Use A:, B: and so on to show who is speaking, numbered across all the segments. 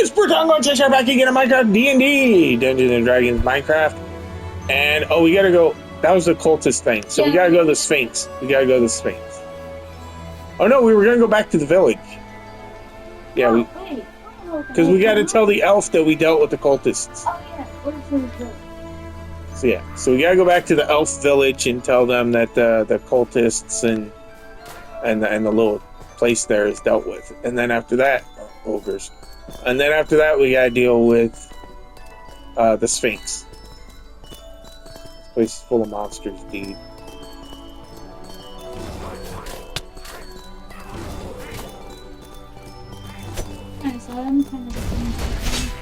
A: It's Brutango and Cheshire back again in Minecraft D&D, Dungeons and Dragons Minecraft. And oh, we gotta go. That was the cultist thing. So we gotta go to the Sphinx. We gotta go to the Sphinx. Oh no, we were gonna go back to the village. Yeah, because we gotta tell the elf that we dealt with the cultists.
B: Oh yeah, where's the village?
A: So yeah, so we gotta go back to the elf village and tell them that the cultists and the little place there is dealt with. And then after that, ogres. And then after that, we gotta deal with the Sphinx. This place is full of monsters, dude.
B: Alright, so I'm kind of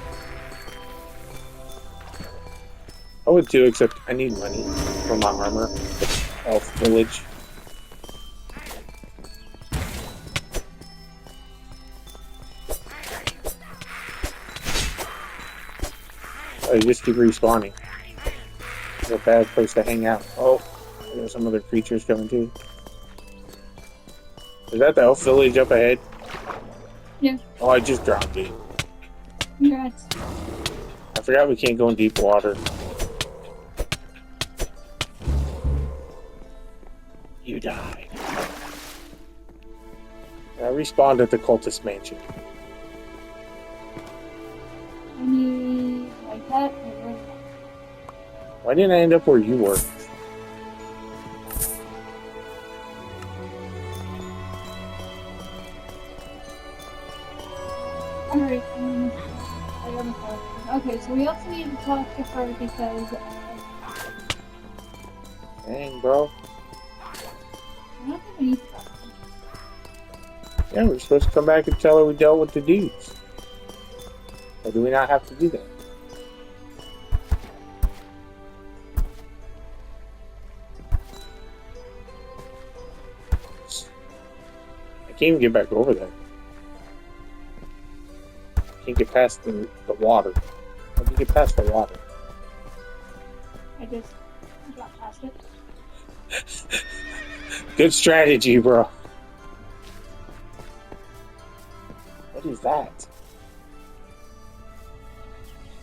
A: I would too, except I need money for my armor. Elf village. Oh, you just keep respawning. It's a bad place to hang out. Oh, there's some other creatures coming too. Is that the elf village up ahead?
B: Yeah.
A: Oh, I just dropped it.
B: Congrats.
A: I forgot we can't go in deep water. You died. I respawned at the cultist mansion.
B: I need like that.
A: Why didn't I end up where you were?
B: Alright, I got my phone. Okay, so we also need to talk to her because
A: Dang, bro.
B: I don't think we need to talk to her.
A: Yeah, we're supposed to come back and tell her we dealt with the dudes. Or do we not have to do that? I can't even get back over there. Can't get past the water. How do you get past the water?
B: I just got past it.
A: Good strategy, bro. What is that?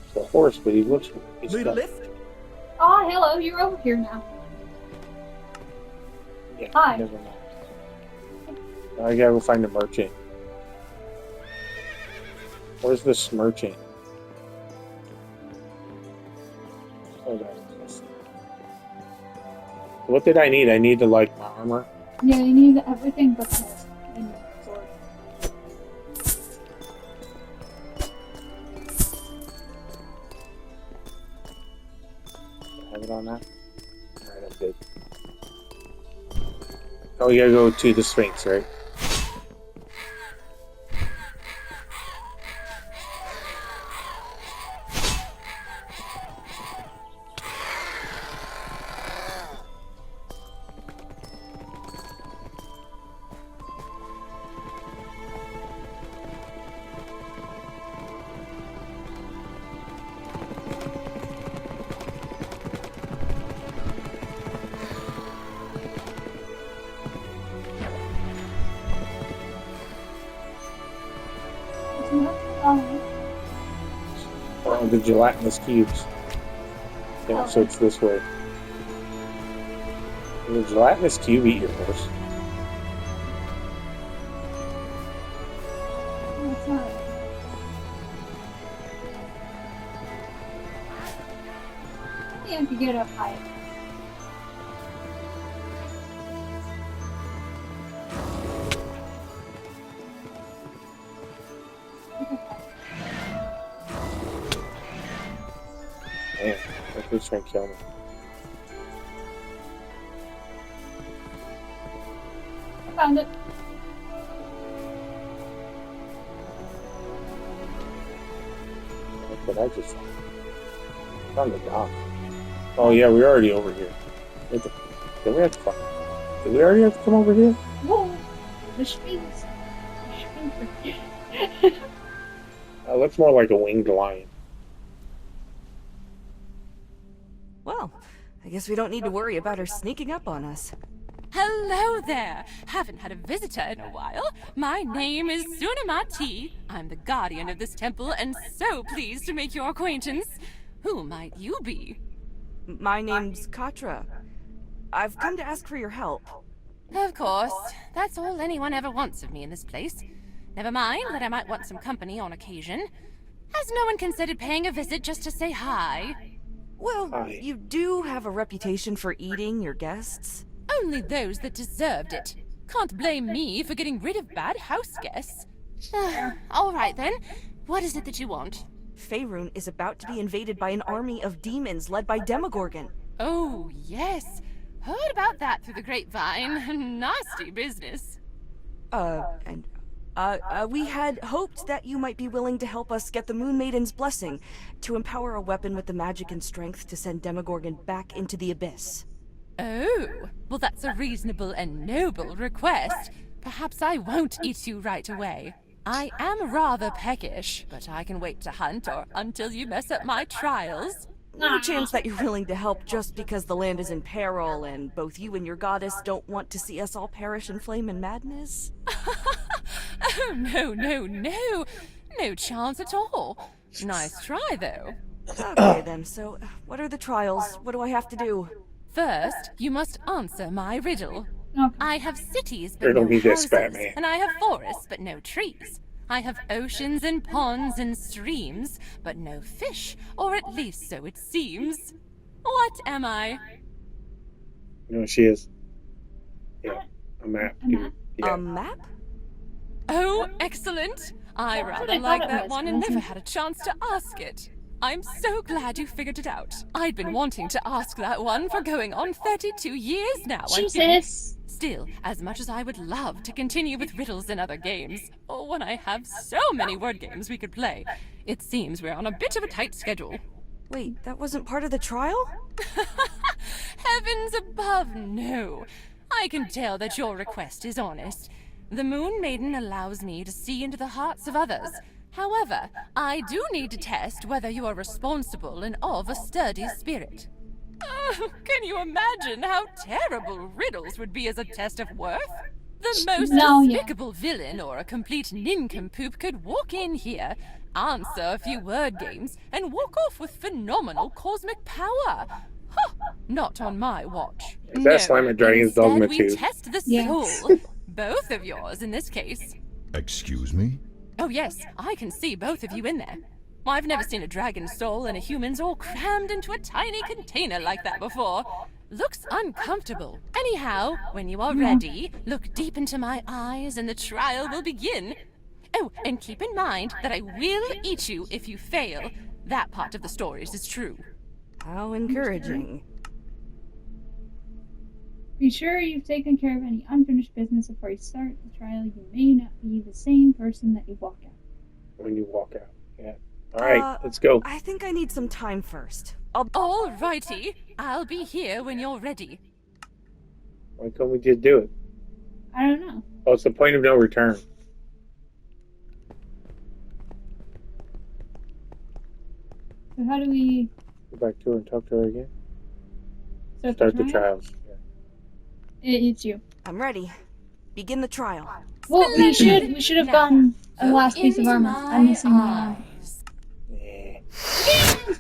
A: It's a horse, but he looks... He's got,
B: Oh, hello, you're over here now.
A: yeah,
B: Hi.
A: never mind. Now I gotta go find the merchant. Where's this merchant? Oh, that's... What did I need? I need to, like, my armor.
B: Yeah, you need everything but the sword.
A: Have it on that? Alright, I'm good. Oh, we gotta go to the Sphinx, right? Oh, the gelatinous cubes. Yeah, so it's this way. Did the gelatinous cube eat your horse?
B: That's not it. I think I could get up high.
A: Man, that dude's trying to kill me.
B: I found it.
A: What did I just find? I found the dock. Oh yeah, we're already over here. Did we have to Did we already have to come over here?
B: Whoa! The Sphinx.
A: Looks more like a winged lion.
C: Well, I guess we don't need to worry about her sneaking up on us. Hello there! Haven't had a visitor in a while. My name is Sunamati. I'm the guardian of this temple and so pleased to make your acquaintance. Who might you be?
D: My name's Katra. I've come to ask for your help.
C: Of course. That's all anyone ever wants of me in this place. Never mind that I might want some company on occasion. Has no one considered paying a visit just to say hi?
D: Well,
A: Hi.
D: you do have a reputation for eating your guests.
C: Only those that deserved it. Can't blame me for getting rid of bad house guests. All right then. What is it that you want?
D: Faerun is about to be invaded by an army of demons led by Demogorgon.
C: Oh, yes. Heard about that through the grapevine. Nasty business.
D: We had hoped that you might be willing to help us get the Moon Maiden's blessing to empower a weapon with the magic and strength to send Demogorgon back into the abyss.
C: Oh, well that's a reasonable and noble request. Perhaps I won't eat you right away. I am rather peckish, but I can wait to hunt or until you mess up my trials.
D: No chance that you're willing to help just because the land is in peril and both you and your goddess don't want to see us all perish in flame and madness?
C: Oh, no. No chance at all. Nice try, though.
D: Okay then, so what are the trials? What do I have to do?
C: First, you must answer my riddle.
B: Okay.
C: I have cities but
A: Riddle
C: no
A: me this,
C: houses,
A: Batman.
C: and I have forests but no trees. I have oceans and ponds and streams, but no fish, or at least so it seems. What am I?
A: You know what she is? Yeah, a map.
B: A map?
A: Yeah.
D: A map?
C: Oh, excellent! I
B: That's what
C: rather
B: I
C: like
B: thought it
C: that
B: was,
C: one
B: but
C: and
B: I
C: never
B: didn't-
C: had a chance to ask it. I'm so glad you figured it out. I'd been wanting to ask that one for going on 32 years now, I think.
B: Jesus.
C: Still, as much as I would love to continue with riddles and other games, or when I have so many word games we could play, it seems we're on a bit of a tight schedule.
D: Wait, that wasn't part of the trial?
C: Heavens above, no. I can tell that your request is honest. The Moon Maiden allows me to see into the hearts of others. However, I do need to test whether you are responsible and of a sturdy spirit. Oh, can you imagine how terrible riddles would be as a test of worth? The most
B: No, yeah.
C: despicable villain or a complete nincompoop could walk in here, answer a few word games, and walk off with phenomenal cosmic power. Huh, not on my watch.
A: Is that Slime and Dragon's
C: instead
A: Dogma
C: we
A: 2?
C: test the
B: Yes.
C: soul. Both of yours in this case.
E: Excuse me?
C: Oh yes, I can see both of you in there. I've never seen a dragon's soul and a human's all crammed into a tiny container like that before. Looks uncomfortable. Anyhow, when you are ready, look deep into my eyes and the trial will begin. Oh, and keep in mind that I will eat you if you fail. That part of the stories is true.
D: How encouraging.
B: Be sure you've taken care of any unfinished business before you start the trial. You may not be the same person that you walk out.
A: When you walk out. Yeah. All right,
D: Uh,
A: let's go.
D: I think I need some time first.
C: Alrighty, I'll be here when you're ready.
A: Why can't we just do it?
B: I don't know.
A: Oh, it's the point of no return.
B: So how do we
A: Go back to her and talk to her again.
B: start
A: Start the trials. Yeah.
B: It's you.
D: I'm ready. Begin the trial.
B: Well, we should have gotten the last piece of armor. I'm missing the armor.
A: Yeah.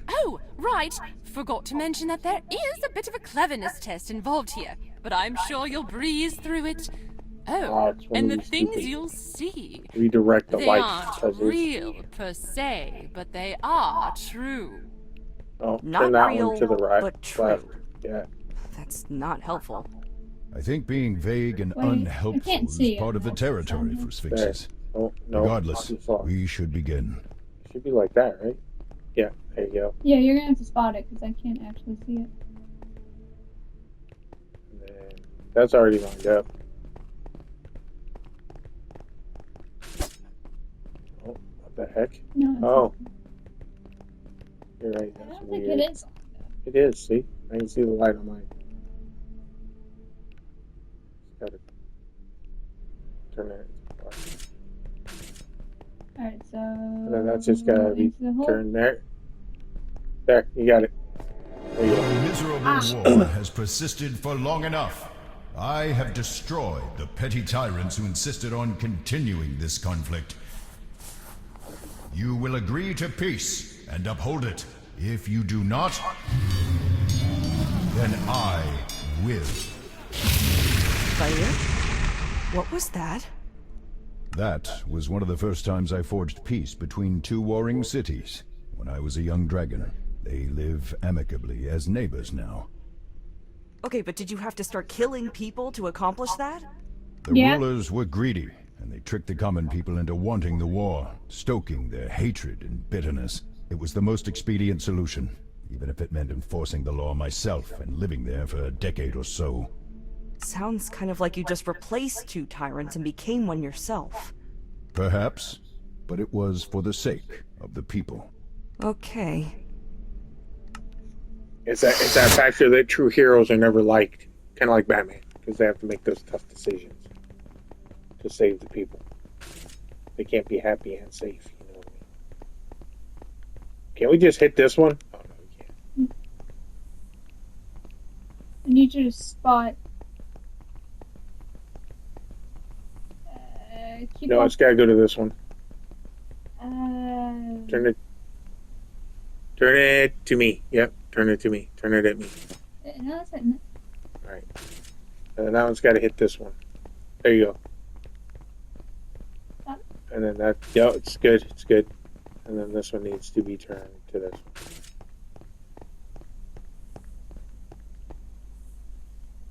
C: Oh, right. Forgot to mention that there is a bit of a cleverness test involved here, but I'm sure you'll breeze through it.
A: Oh,
C: Oh,
A: it's one
C: and
A: of
C: the
A: these
C: things
A: stupid-
C: you'll see.
A: Redirect the
C: They
A: light
C: aren't
A: puzzles.
C: real per se, but they are true.
A: Oh,
D: Not
A: turn that
D: real,
A: one to the right.
D: but true.
A: Left. Yeah.
D: That's not helpful.
E: I think being vague and
B: Wait, I
E: unhelpful
B: can't
E: is
B: see it.
E: part of the territory for
A: There.
E: Sphinxes.
A: Oh, no.
E: Regardless,
A: too far.
E: we should begin.
A: Should be like that, right? Yeah, there you go.
B: Yeah, you're gonna have to spot it because I can't actually see it.
A: And then that's already lined up. Oh, what the heck?
B: No. It's
A: Oh. You're right,
B: I
A: that's
B: don't think
A: weird.
B: it is.
A: It is, see? I can see the light on mine. Just gotta turn it.
B: Alright, so.
A: And then that's just gotta be
B: into the hole.
A: turned there. There, you got it. There you
E: The
A: go.
E: miserable war has persisted for long enough. I have destroyed the petty tyrants who insisted on continuing this conflict. You will agree to peace and uphold it. If you do not, then I will.
D: Fire? What was that?
E: That was one of the first times I forged peace between two warring cities. When I was a young dragon, they live amicably as neighbors now.
D: Okay, but did you have to start killing people to accomplish that?
E: The
B: Yeah.
E: rulers were greedy, and they tricked the common people into wanting the war, stoking their hatred and bitterness. It was the most expedient solution, even if it meant enforcing the law myself and living there for a decade or so.
D: Sounds kind of like you just replaced two tyrants and became one yourself.
E: Perhaps, but it was for the sake of the people.
D: Okay.
A: It's that factor that true heroes are never liked, kind of like Batman, because they have to make those tough decisions to save the people. They can't be happy and safe. You know what I mean? Can't we just hit this one? Oh no, we can't.
B: I need you to spot. Keep
A: No,
B: on.
A: it's gotta go to this one.
B: Uh,
A: Turn it to me. Yep, turn it to me. Turn it at me.
B: no, that's it. No.
A: All right. And then that one's got to hit this one. There you go.
B: Got it.
A: And then that. Yeah, it's good. It's good. And then this one needs to be turned to this one.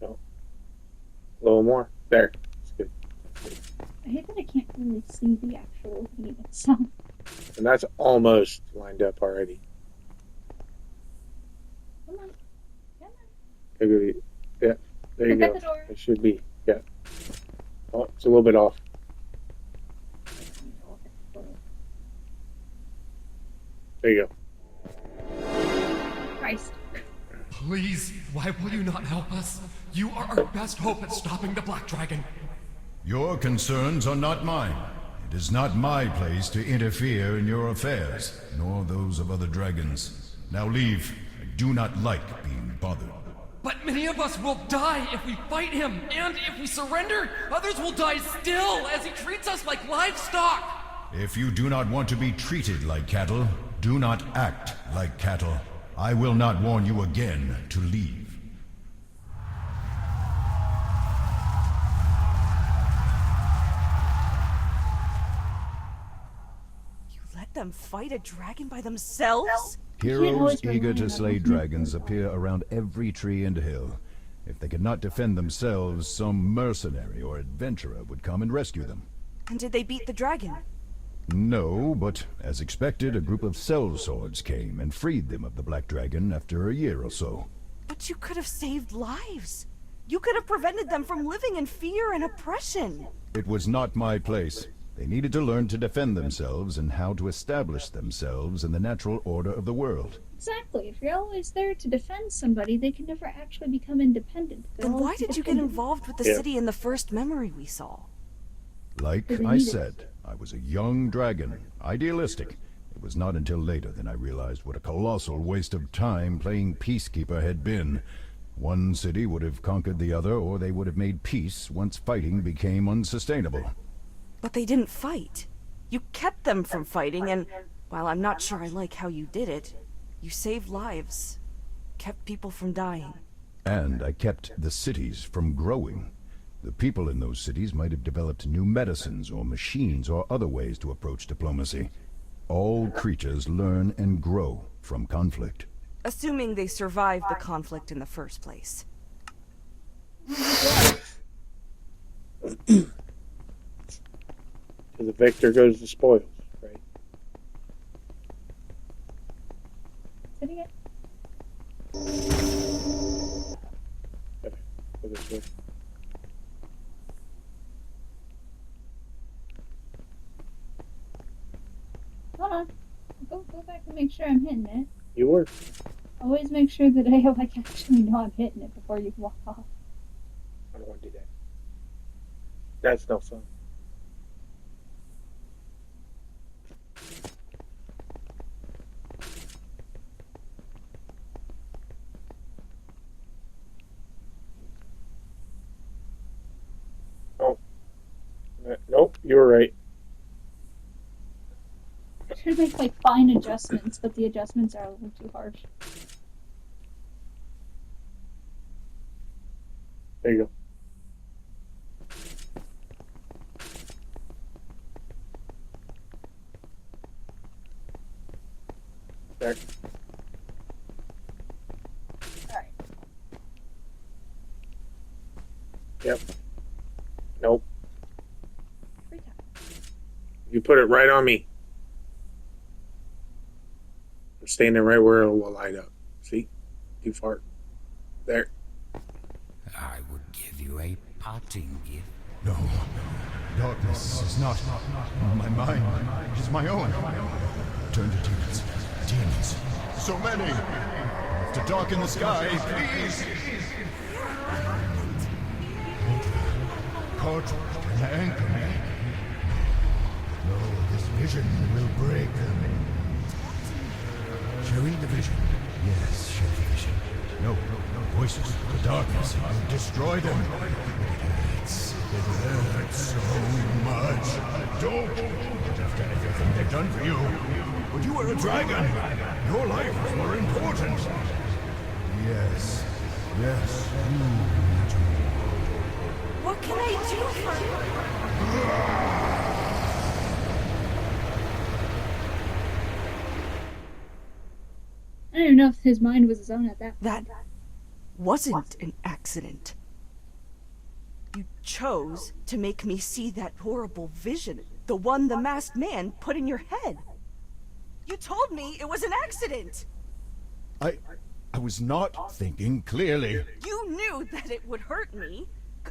A: No. A little more. There. It's good.
B: I hate that I can't really see the actual beam itself.
A: And that's almost lined up already.
B: Come on. Come on.
A: Maybe. Yeah. There you
B: Look at
A: go.
B: the door.
A: It should be. Yeah. Oh, it's a little bit off. There you go.
B: Christ.
F: Please, why will you not help us? You are our best hope at stopping the Black Dragon.
E: Your concerns are not mine. It is not my place to interfere in your affairs, nor those of other dragons. Now leave. I do not like being bothered.
F: But many of us will die if we fight him, and if we surrender, others will die still as he treats us like livestock.
E: If you do not want to be treated like cattle, do not act like cattle. I will not warn you again to leave.
D: You let them fight a dragon by themselves?
E: Heroes
B: always
E: eager
B: rely
E: to
B: on
E: slay
B: others.
E: dragons appear around every tree and hill. If they could not defend themselves, some mercenary or adventurer would come and rescue them.
D: And did they beat the dragon?
E: No, but as expected, a group of sellswords came and freed them of the Black Dragon after a year or so.
D: But you could have saved lives. You could have prevented them from living in fear and oppression.
E: It was not my place. They needed to learn to defend themselves and how to establish themselves in the natural order of the world.
B: Exactly. If you're always there to defend somebody, they can never actually become independent. They'll
D: Then why
B: always be
D: did you get
B: dependent.
D: involved with the
A: Yeah.
D: city in the first memory we saw?
E: Like
B: Because they
E: I
B: need it.
E: said, I was a young dragon, idealistic. It was not until later that I realized what a colossal waste of time playing peacekeeper had been. One city would have conquered the other, or they would have made peace once fighting became unsustainable.
D: But they didn't fight. You kept them from fighting, and while I'm not sure I like how you did it, you saved lives, kept people from dying.
E: And I kept the cities from growing. The people in those cities might have developed new medicines or machines or other ways to approach diplomacy. All creatures learn and grow from conflict.
D: Assuming they survived the conflict in the first place.
A: To the victor goes the spoils, right?
B: Sitting it.
A: Okay, go this way.
B: Hold on. Go back and make sure I'm hitting it.
A: You were.
B: Always make sure that I actually know I'm hitting it before you walk off.
A: I don't want to do that. That's no fun. You're right.
B: Should make like fine adjustments, but the adjustments are a little too harsh.
A: There you go. There.
B: Alright.
A: Yep. Nope.
B: Free time.
A: You put it right on me. I'm standing right where it will light up. See? Too far. There.
G: I would give you a parting gift.
E: No. Darkness is not my mind. It is my own. Turn to demons. Demons. So many. To darken the sky, please. Caught and anchor me. No, this vision will break them. Sharing the vision. Yes, share the vision. No. Voices. The darkness will destroy them. It hurts so much. Don't. After everything they've done for you. But you were a dragon. Your life was more important. Yes.
D: What can I do for you?
B: I don't even know if his mind was his own at that point.
D: That wasn't an accident. You chose to make me see that horrible vision. The one the masked man put in your head. You told me it was an accident.
E: I was not thinking clearly.
D: You knew that it would hurt me,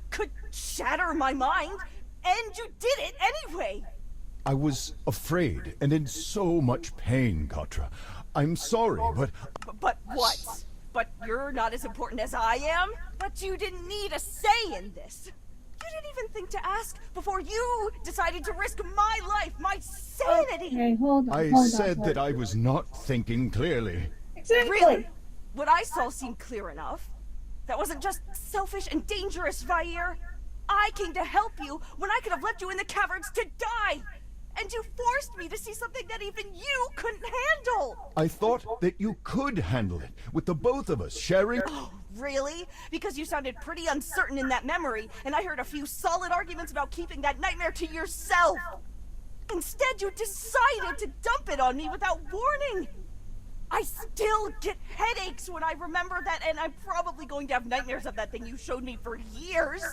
D: could shatter my mind, and you did it anyway.
E: I was afraid and in so much pain, Katra. I'm sorry, but...
D: But what? But you're not as important as I am? But you didn't need a say in this. You didn't even think to ask before you decided to risk my life, my sanity.
B: Okay, hold on.
E: I said that I was not thinking clearly.
B: Exactly.
D: Really? What I saw seemed clear enough. That wasn't just selfish and dangerous, Vair. I came to help you when I could have left you in the caverns to die. And you forced me to see something that even you couldn't handle.
E: I thought that you could handle it, with the both of us sharing...
D: Oh, really? Because you sounded pretty uncertain in that memory, and I heard a few solid arguments about keeping that nightmare to yourself. Instead, you decided to dump it on me without warning. I still get headaches when I remember that, and I'm probably going to have nightmares of that thing you showed me for years.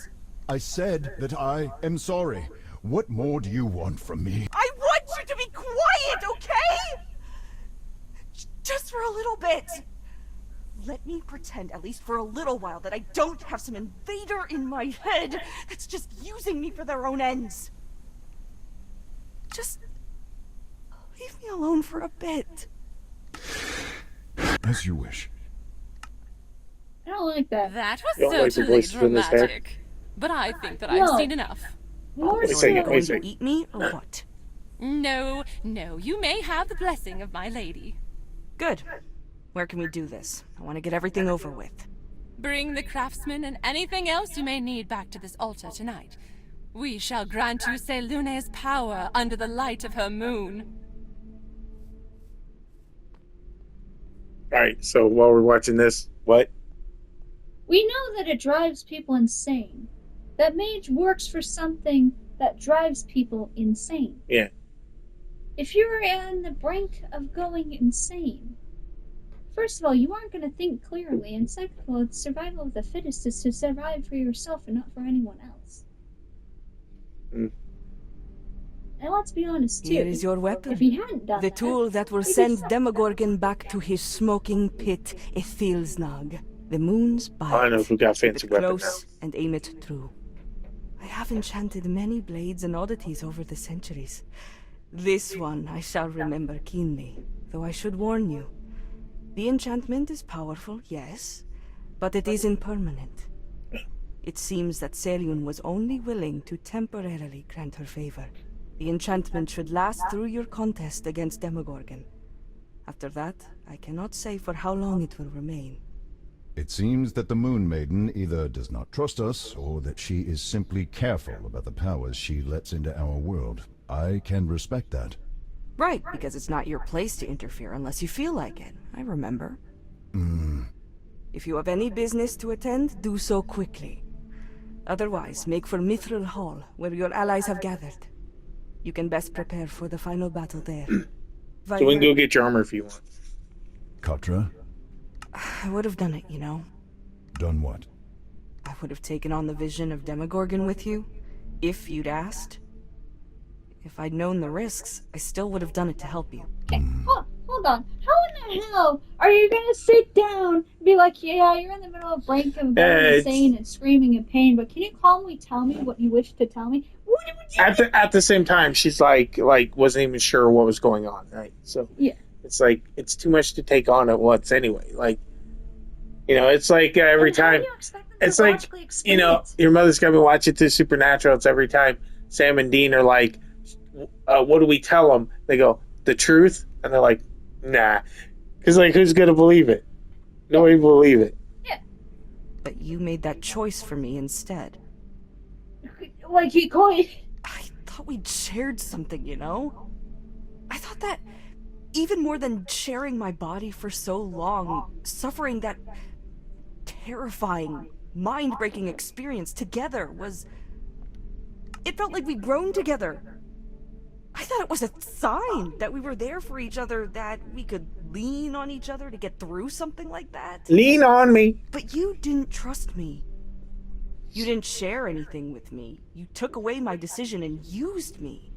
E: I said that I am sorry. What more do you want from me?
D: I want you to be quiet, okay? Just for a little bit. Let me pretend, at least for a little while, that I don't have some invader in my head that's just using me for their own ends. Just leave me alone for a bit.
E: As you wish.
B: I don't like that.
C: That was
A: You don't like the
C: certainly
A: voices in this hair?
C: dramatic. But I think that I've
B: No.
C: seen enough.
B: More
A: Wait a
B: so.
A: second, wait a
D: Going
A: second.
D: to eat me or what?
C: No, you may have the blessing of my lady.
D: Good. Where can we do this? I want to get everything over with.
C: Bring the craftsman and anything else you may need back to this altar tonight. We shall grant you Selune's power under the light of her moon.
A: Alright, so while we're watching this, what?
B: We know that it drives people insane. That mage works for something that drives people insane.
A: Yeah.
B: If you're on the brink of going insane, first of all, you aren't going to think clearly, and second of all, it's survival of the fittest is to survive for yourself and not for anyone else.
A: Mm.
B: And let's be honest, too.
D: Here is your weapon.
B: If he hadn't done
D: The
B: that,
D: tool that will
B: maybe
D: send
B: some-
D: Demogorgon back to his smoking pit, Ithilsnag. The moon's bite.
A: I know who got
D: Keep
A: fancy
D: it
A: weapons
D: close and aim it true. I have enchanted many blades and oddities over the centuries. This one I shall remember keenly, though I should warn you. The enchantment is powerful, yes, but it is impermanent. It seems that Selyun was only willing to temporarily grant her favor. The enchantment should last through your contest against Demogorgon. After that, I cannot say for how long it will remain.
E: It seems that the Moon Maiden either does not trust us, or that she is simply careful about the powers she lets into our world. I can respect that.
D: Right, because it's not your place to interfere unless you feel like it. I remember. If you have any business to attend, do so quickly. Otherwise, make for Mithril Hall, where your allies have gathered. You can best prepare for the final battle there.
A: So we can go get your armor if you want.
E: Katra,
D: I would have done it, you know.
E: done what?
D: I would have taken on the vision of Demogorgon with you, if you'd asked. If I'd known the risks, I still would have done it to help you.
B: Okay, hold on. How in the hell are you gonna sit down and be like, yeah, you're in the middle of brink of going insane and screaming in pain, but can you calmly tell me what you wish to tell me? What would you
A: At the same time, she's like wasn't even sure what was going on, right? So
B: yeah.
A: it's like it's too much to take on at once anyway. Like, you know, it's like every
B: And how do
A: time.
B: you expect them to
A: It's like,
B: logically explain
A: you know,
B: it?
A: your mother's got me watching through Supernatural. It's every time Sam and Dean are like, what do we tell them? They go, the truth. And they're like, nah. Because, like, who's going to believe it? Nobody will believe it.
D: But you made that choice for me instead.
B: Like he coined.
D: I thought we'd shared something, you know? I thought that even more than sharing my body for so long, suffering that terrifying, mind-breaking experience together was... It felt like we'd grown together. I thought it was a sign that we were there for each other, that we could lean on each other to get through something like that.
A: Lean on me.
D: But you didn't trust me. You didn't share anything with me. You took away my decision and used me.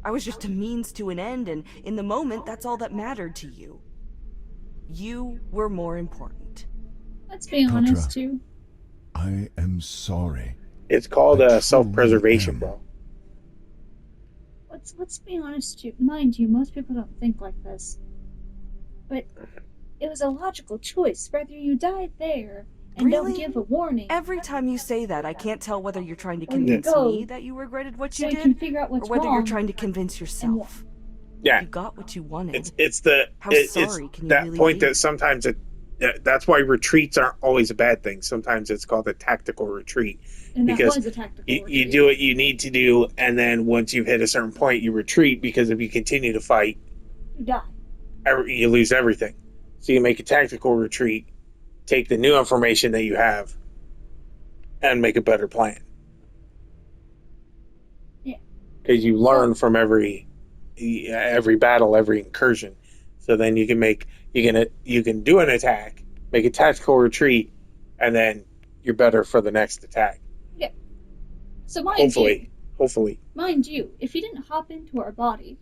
D: I was just a means to an end, and in the moment, that's all that mattered to you. You were more important.
B: Let's be honest, too.
E: I am sorry.
A: It's called
E: I truly
A: self-preservation,
E: am.
A: bro.
B: Let's be honest, too. Mind you, most people don't think like this. But it was a logical choice. Whether you died there and
D: Really?
B: don't give a warning,
D: Every time you say that, I can't tell whether you're trying to
B: Or you
D: convince
B: go,
D: me that you regretted what
B: so
D: you
B: you can
D: did,
B: figure out
D: or
B: what's
D: whether
B: wrong.
D: you're trying to convince yourself.
A: Yeah.
D: You got what you wanted.
A: It's the
D: How
A: it's
D: sorry can you
A: that
D: really
A: point
D: be?
A: that sometimes that's why retreats aren't always a bad thing. Sometimes it's called a tactical retreat.
B: And that
A: because
B: was a tactical
A: You
B: retreat.
A: do what you need to do, and then once you've hit a certain point, you retreat, because if you continue to fight,
B: You die.
A: you lose everything. So you make a tactical retreat, take the new information that you have, and make a better plan.
B: Yeah.
A: Because you learn from every battle, every incursion. So then you can do an attack, make a tactical retreat, and then you're better for the next attack.
B: So mind you, if you didn't hop into our body,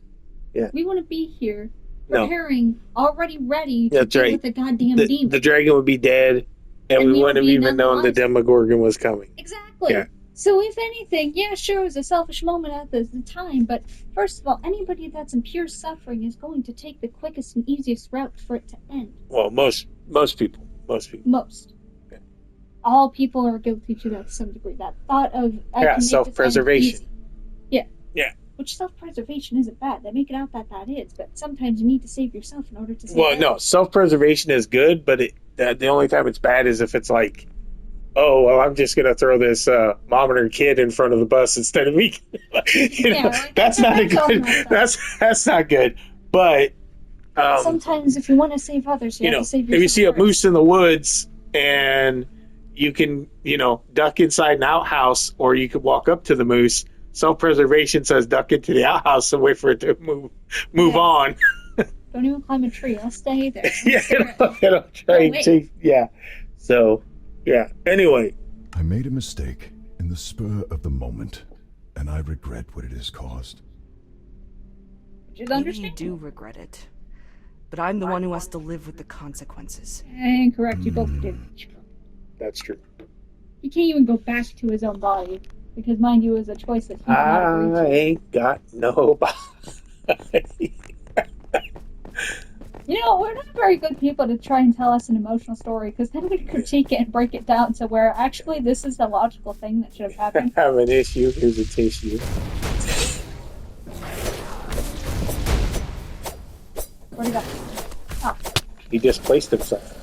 A: Yeah.
B: we wouldn't be here
A: No.
B: preparing, already ready to
A: That's
B: deal
A: right.
B: with the goddamn
A: The
B: demon.
A: dragon would be dead, and
B: And
A: we
B: we
A: wouldn't have
B: would be
A: even known the
B: nonetheless.
A: Demogorgon was coming.
B: Exactly.
A: Yeah.
B: So if anything, yeah, sure, it was a selfish moment at the time, but first of all, anybody that's in pure suffering is going to take the quickest and easiest route for it to end.
A: Well, most people.
B: Most.
A: Yeah.
B: All people are guilty to that to some degree. That thought of I can make this end
A: self-preservation.
B: easy. Yeah.
A: Yeah.
B: Which self-preservation isn't bad. They make it out that is, but sometimes you need to save yourself in order to save
A: Well,
B: others.
A: no, self-preservation is good, but the only time it's bad is if it's like, oh, well, I'm just going to throw this mom and her kid in front of the bus instead of me.
B: like,
A: that's not a
B: that's all
A: good.
B: messed up.
A: That's not good. But
B: Sometimes if you want to save others, you have to save yourself
A: if you see a
B: first.
A: moose in the woods and you can, duck inside an outhouse, or you could walk up to the moose. Self-preservation says duck into the outhouse and wait for it to move
B: Yeah.
A: on.
B: Don't even climb a tree. I'll stay there.
A: Yeah, it'll try and
B: wait.
A: chase. Yeah. So, yeah. Anyway,
E: I made a mistake in the spur of the moment, and I regret what it has caused.
B: Which is
D: Maybe you
B: understandable.
D: do regret it. But I'm the one who has to live with the consequences.
B: Incorrect. You both did.
A: that's true.
B: He can't even go back to his own body because, mind you, it was a choice that he did not agree
A: I
B: to.
A: ain't got nobody.
B: You know, we're not very good people to try and tell us an emotional story because then we critique it and break it down to where actually this is the logical thing that should have happened.
A: Have an issue. Here's a tissue.
B: Where'd he go? Oh,
A: He displaced himself.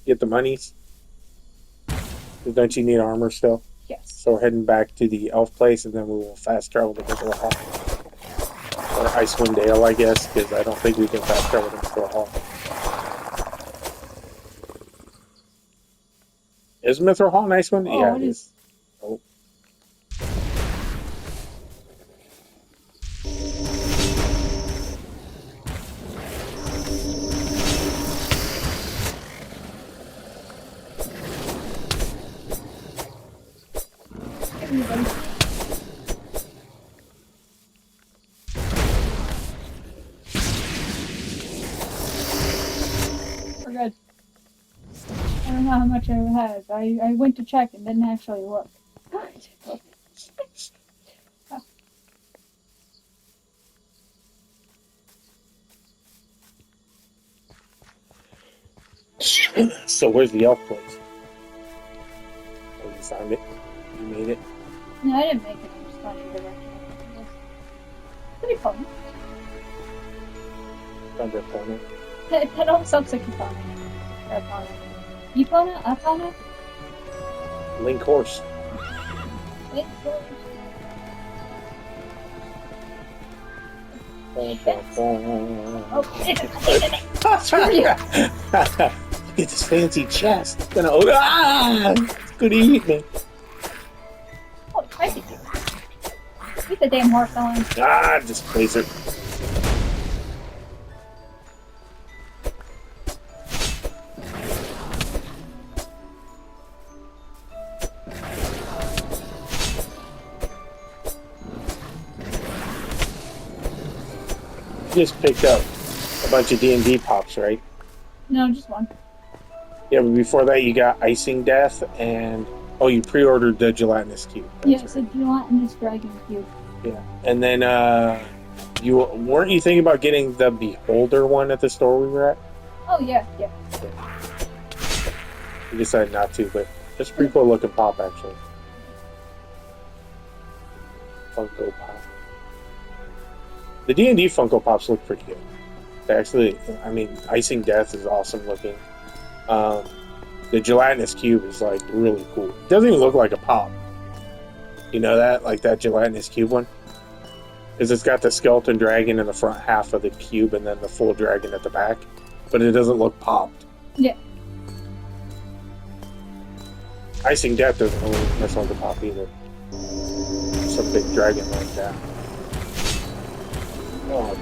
A: Get the monies. 'Cause don't you need armor still?
B: Yes.
A: So we're heading back to the elf place, and then we will fast travel to Mithril Hall. Or Icewind Dale, I guess, because I don't think we can fast travel to Mithril Hall. Is Mithril Hall in Icewind?
B: Oh,
A: Yeah,
B: it
A: it
B: is.
A: is. Oh.
B: Everybody. We're good. I don't know how much I have. I went to check and didn't actually look.
A: So where's the elf place? Oh, you found it? You made it?
B: No, I didn't make it. I'm just finding the direction. Pretty fun.
A: Found your opponent.
B: That all sounds like Epona. Or Epona. Epona? Epona?
A: Link horse.
B: Wait, so- Oh, screw you.
A: Look at this fancy chest. It's gonna it's gonna eat me.
B: Oh, crazy. Leave the damn horse alone.
A: Displacer. You just picked up a bunch of D&D pops, right?
B: No, just one.
A: Yeah, but before that you got Icing Death and... Oh, you pre-ordered the Gelatinous Cube. That's
B: Yes, a gelatinous dragon cube.
A: Yeah. And then, weren't you thinking about getting the Beholder one at the store we were at?
B: Oh, yeah, yeah.
A: You decided not to, but it's a pretty cool looking pop, actually. Funko Pop. The D&D Funko Pops look pretty good. They actually, I mean, Icing Death is awesome looking. The Gelatinous Cube is, like, really cool. It doesn't even look like a pop. You know that? Like that Gelatinous Cube one? Because it's got the skeleton dragon in the front half of the cube and then the full dragon at the back. But it doesn't look popped.
B: Yeah.
A: Icing Death doesn't really mess on the pop either. Some big dragon like that. Oh,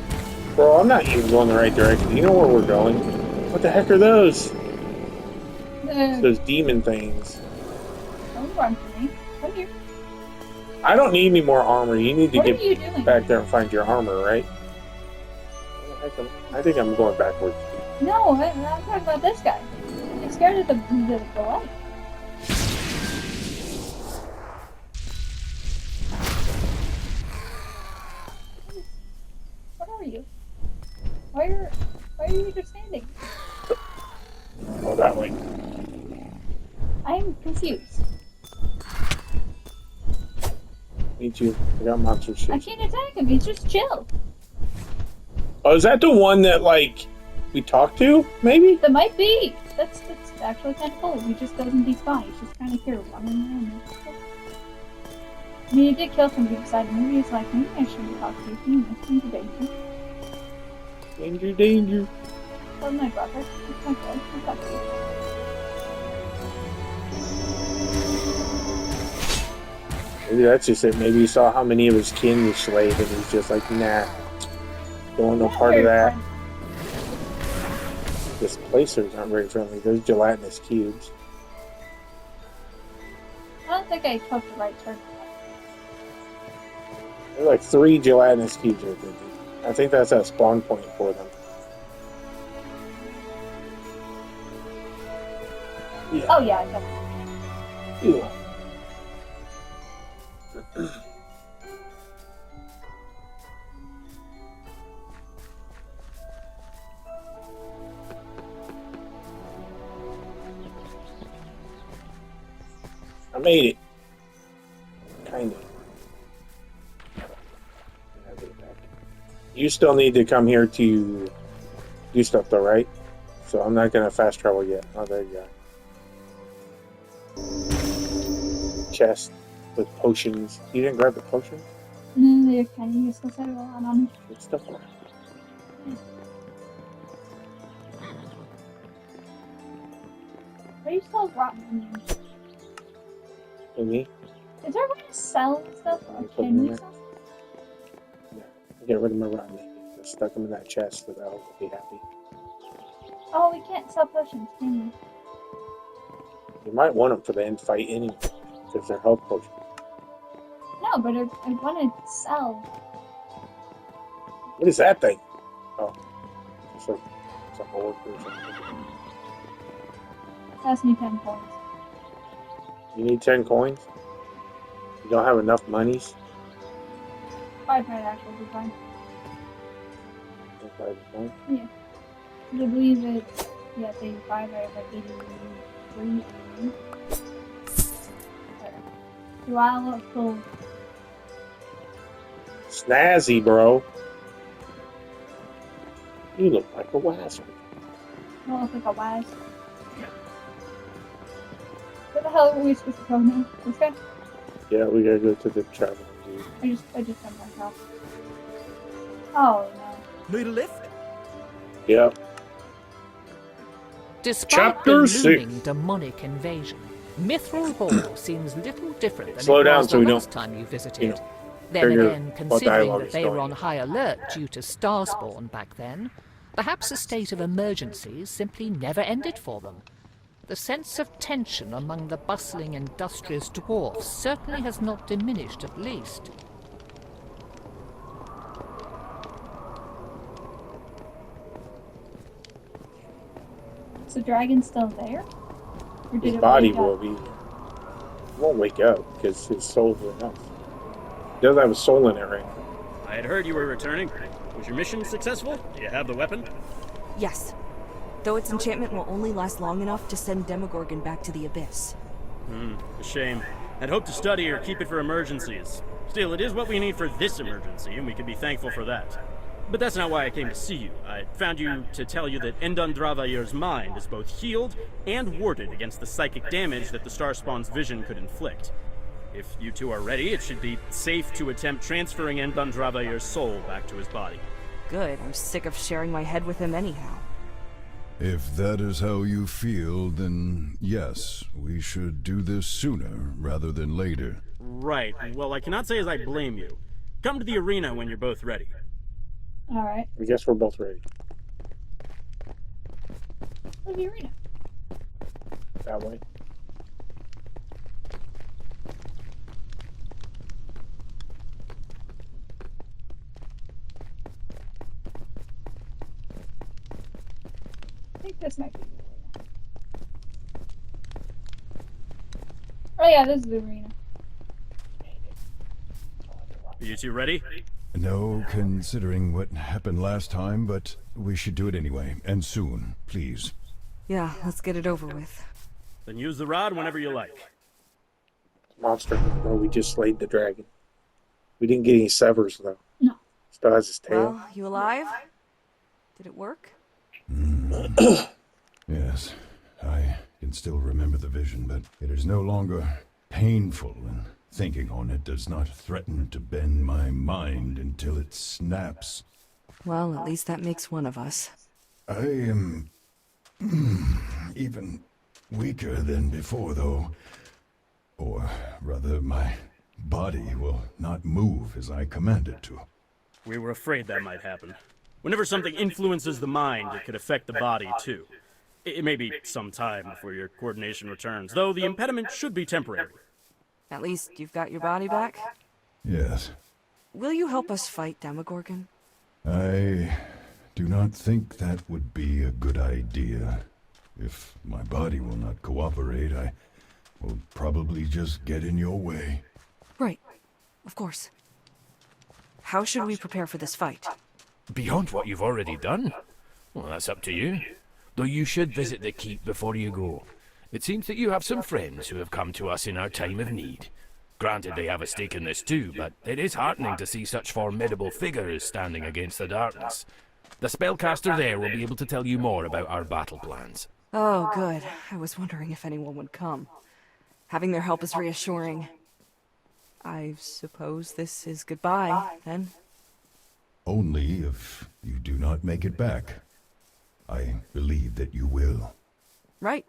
A: bro, I'm not even going the right direction. You know where we're going? What the heck are those? Those demon things.
B: Don't run for me. Come here.
A: I don't need any more armor. You need to
B: What are
A: get
B: you doing?
A: back there and find your armor, right? I think I'm going backwards.
B: No, I'm talking about this guy. I'm scared of the light. What are you? Why are you just standing?
A: Oh, that way.
B: I'm confused.
A: Me too. I got monster shit.
B: I can't attack him. He's just chill.
A: Oh, is that the one that, like, we talked to, maybe?
B: That might be. That's actually kind of cool. He just doesn't despawn. He's just kind of here running around. I mean, he did kill somebody beside him. Maybe he's like, maybe I shouldn't talk to you. It's into danger.
A: Danger, danger.
B: Oh, my brother. It's okay. I'll talk to you.
A: Maybe that's just it. Maybe he saw how many of his kin was slayed and he's just like, nah. Don't want no part of that. Displacers aren't very friendly. Those gelatinous cubes.
B: I don't think I took the right turn.
A: There are like 3 gelatinous cubes right there, dude. I think that's a spawn point for them. Yeah.
B: Oh, yeah, I got it.
A: Yeah. I made it. Kind of. You still need to come here to do stuff though, right? So I'm not going to fast travel yet. Oh, there you go. chest with potions. You didn't grab the potion?
B: No, they're kind of useless. I have a lot on me.
A: Good stuff.
B: What do you sell rotten onions?
A: And me?
B: Is there a way to sell stuff, or
A: You put
B: can
A: them
B: you
A: in
B: sell?
A: Get rid of my rotten onions. I stuck them in that chest so that I'll be happy.
B: Oh, we can't sell potions, can we?
A: You might want them for the end fight anyway, because they're health potions.
B: No, but I want to sell.
A: What is that thing? Oh, it's like some orc or something.
B: Cost me 10 coins.
A: You need 10 coins? You don't have enough monies?
B: 5 might actually be fine.
A: Don't have enough?
B: Yeah. I believe it. Yeah, they 5 out of 83. Do I look cool?
A: Snazzy, bro. You look like a wasp.
B: I don't look like a wise. Where the hell are we supposed to go now? This guy?
A: Yeah, we gotta go to the travel.
B: I just jumped on top. Oh no.
H: Need a lift?
A: Yep.
I: Despite
A: Chapter
I: the
A: 6.
I: looming demonic invasion, Mithril Hall seems little different than
A: Slow
I: it
A: down
I: was
A: so
I: the
A: we
I: last
A: don't,
I: time you visited.
A: you know,
I: then
A: trigger
I: again,
A: what
I: considering
A: dialogue
I: that
A: is
I: they were
A: going.
I: on high alert due to Starspawn back then, perhaps a state of emergency simply never ended for them. The sense of tension among the bustling, industrious dwarfs certainly has not diminished, at least.
B: Is the dragon still there? Or did
A: His
B: it
A: body
B: wake
A: will
B: up?
A: be. He won't wake up because his soul's enough. He doesn't have a soul in it right now.
J: I had heard you were returning. Was your mission successful? Do you have the weapon?
D: Yes. Though its enchantment will only last long enough to send Demogorgon back to the Abyss.
J: A shame. I'd hoped to study or keep it for emergencies. Still, it is what we need for this emergency, and we can be thankful for that. But that's not why I came to see you. I found you to tell you that Endan Dravair's mind is both healed and warded against the psychic damage that the Starspawn's vision could inflict. If you two are ready, it should be safe to attempt transferring Endan Dravair's soul back to his body.
D: Good, I'm sick of sharing my head with him anyhow.
E: If that is how you feel, then yes, we should do this sooner rather than later.
J: Right. Well, I cannot say as I blame you. Come to the arena when you're both ready.
B: Alright.
A: I guess we're both ready.
B: Where's the arena?
A: That way.
B: I think this might be the arena. Oh yeah, this is the arena.
J: Are you two ready?
E: No, considering what happened last time, but we should do it anyway, and soon, please.
D: Yeah, let's get it over with.
J: Then use the rod whenever you like.
A: Monster. No, we just slayed the dragon. We didn't get any severs though.
B: No.
A: Still has his tail.
D: Well, you alive? Did it work?
E: Yes, I can still remember the vision, but it is no longer painful, and thinking on it does not threaten to bend my mind until it snaps.
D: Well, at least that makes one of us.
E: I am even weaker than before, though. Or rather, my body will not move as I command it to.
J: We were afraid that might happen. Whenever something influences the mind, it could affect the body, too. It may be some time before your coordination returns, though the impediment should be temporary.
D: At least you've got your body back?
E: Yes.
D: Will you help us fight Demogorgon?
E: I do not think that would be a good idea. If my body will not cooperate, I will probably just get in your way.
D: Right. Of course. How should we prepare for this fight?
K: Beyond what you've already done? Well, that's up to you. Though you should visit the keep before you go. It seems that you have some friends who have come to us in our time of need. Granted, they have a stake in this too, but it is heartening to see such formidable figures standing against the darkness. The spellcaster there will be able to tell you more about our battle plans.
D: Oh, good. I was wondering if anyone would come. Having their help is reassuring. I suppose this is goodbye, then?
E: Only if you do not make it back. I believe that you will.
D: Right.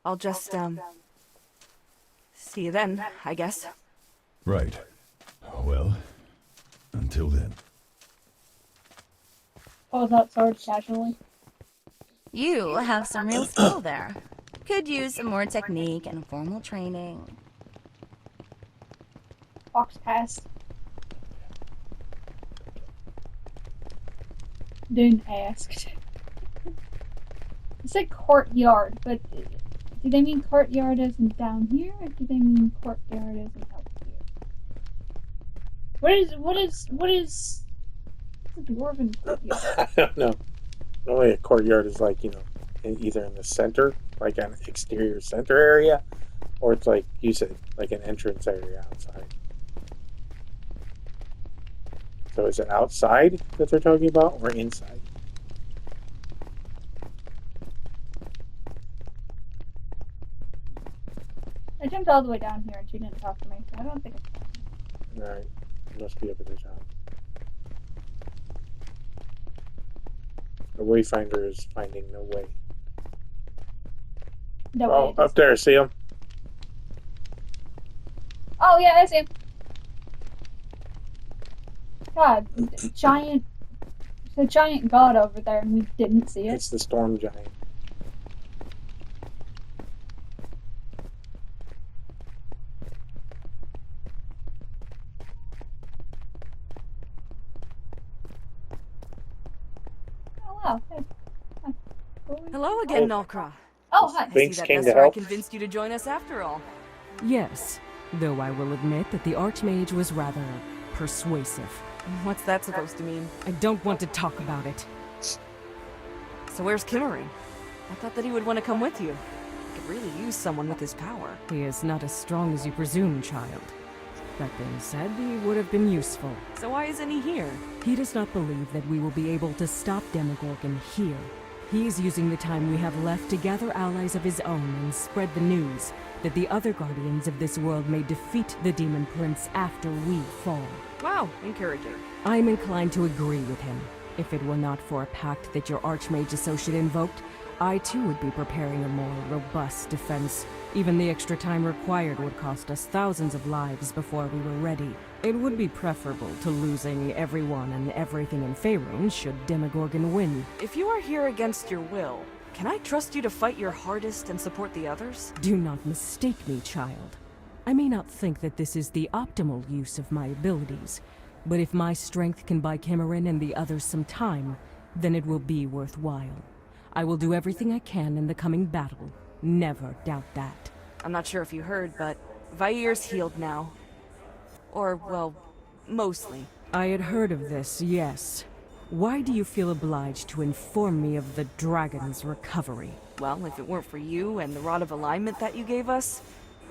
D: I'll just, see you then, I guess.
E: Right. Well, until then.
B: Pulls out sword casually.
H: You have some real skill there. Could use some more technique and formal training.
B: Walks past. Didn't ask. It said courtyard, but do they mean courtyard as in down here, or do they mean courtyard as in up here? What is the dwarven courtyard?
A: I don't know. Normally a courtyard is like, either in the center, like an exterior center area, or it's like you said, like an entrance area outside. So is it outside that they're talking about, or inside?
B: I jumped all the way down here and she didn't talk to me, so I don't think it's fine.
A: Alright, must be up at the top. The Wayfinder is finding no way.
B: No
A: Oh,
B: way.
A: up there, see him?
B: Oh yeah, I see him. God, giant. There's a giant god over there, and we didn't see it.
A: It's the Storm Giant.
B: Oh wow. Hey. Hi.
D: Hello again, Nalkra.
B: Oh hi.
D: I see
A: Sphinx
D: that
A: came to
D: Vesper
A: help.
D: convinced you to join us after all.
L: Yes, though I will admit that the Archmage was rather persuasive.
D: What's that supposed to mean?
L: I don't want to talk about it.
D: So where's Kimmerin? I thought that he would want to come with you. Could really use someone with his power.
L: He is not as strong as you presume, child. That being said, he would have been useful.
D: So why isn't he here?
L: He does not believe that we will be able to stop Demogorgon here. He is using the time we have left to gather allies of his own and spread the news that the other guardians of this world may defeat the Demon Prince after we fall.
D: Wow, encouraging.
L: I'm inclined to agree with him. If it were not for a pact that your Archmage associate invoked, I too would be preparing a more robust defense. Even the extra time required would cost us thousands of lives before we were ready. It would be preferable to losing everyone and everything in Faerun should Demogorgon win.
D: If you are here against your will, can I trust you to fight your hardest and support the others?
L: Do not mistake me, child. I may not think that this is the optimal use of my abilities, but if my strength can buy Kimmerin and the others some time, then it will be worthwhile. I will do everything I can in the coming battle. Never doubt that.
D: I'm not sure if you heard, but Vair's healed now. Or, well, mostly.
L: I had heard of this, yes. Why do you feel obliged to inform me of the dragon's recovery?
D: Well, if it weren't for you and the Rod of Alignment that you gave us,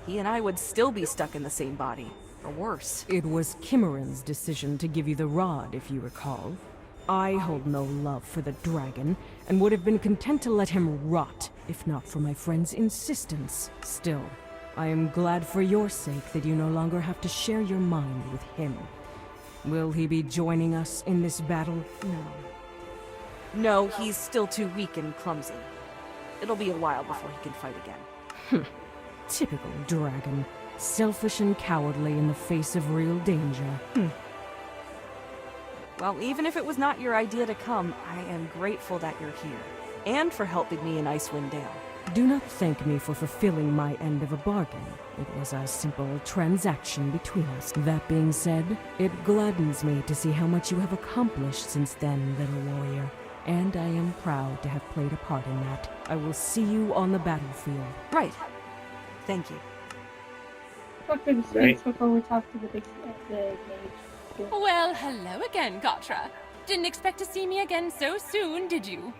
D: he and I would still be stuck in the same body. Or worse.
L: It was Kimmerin's decision to give you the rod, if you recall. I hold no love for the dragon, and would have been content to let him rot, if not for my friend's insistence. Still, I am glad for your sake that you no longer have to share your mind with him. Will he be joining us in this battle?
D: No. No, he's still too weak and clumsy. It'll be a while before he can fight again.
L: Typical dragon. Selfish and cowardly in the face of real danger.
D: Well, even if it was not your idea to come, I am grateful that you're here. And for helping me in Icewind Dale.
L: Do not thank me for fulfilling my end of a bargain. It was a simple transaction between us. That being said, it gladdens me to see how much you have accomplished since then, little warrior. And I am proud to have played a part in that. I will see you on the battlefield.
D: Right. Thank you.
B: Talk to the Sphinx before we talk to the big mage.
C: Well, hello again, Gotra. Didn't expect to see me again so soon, did you?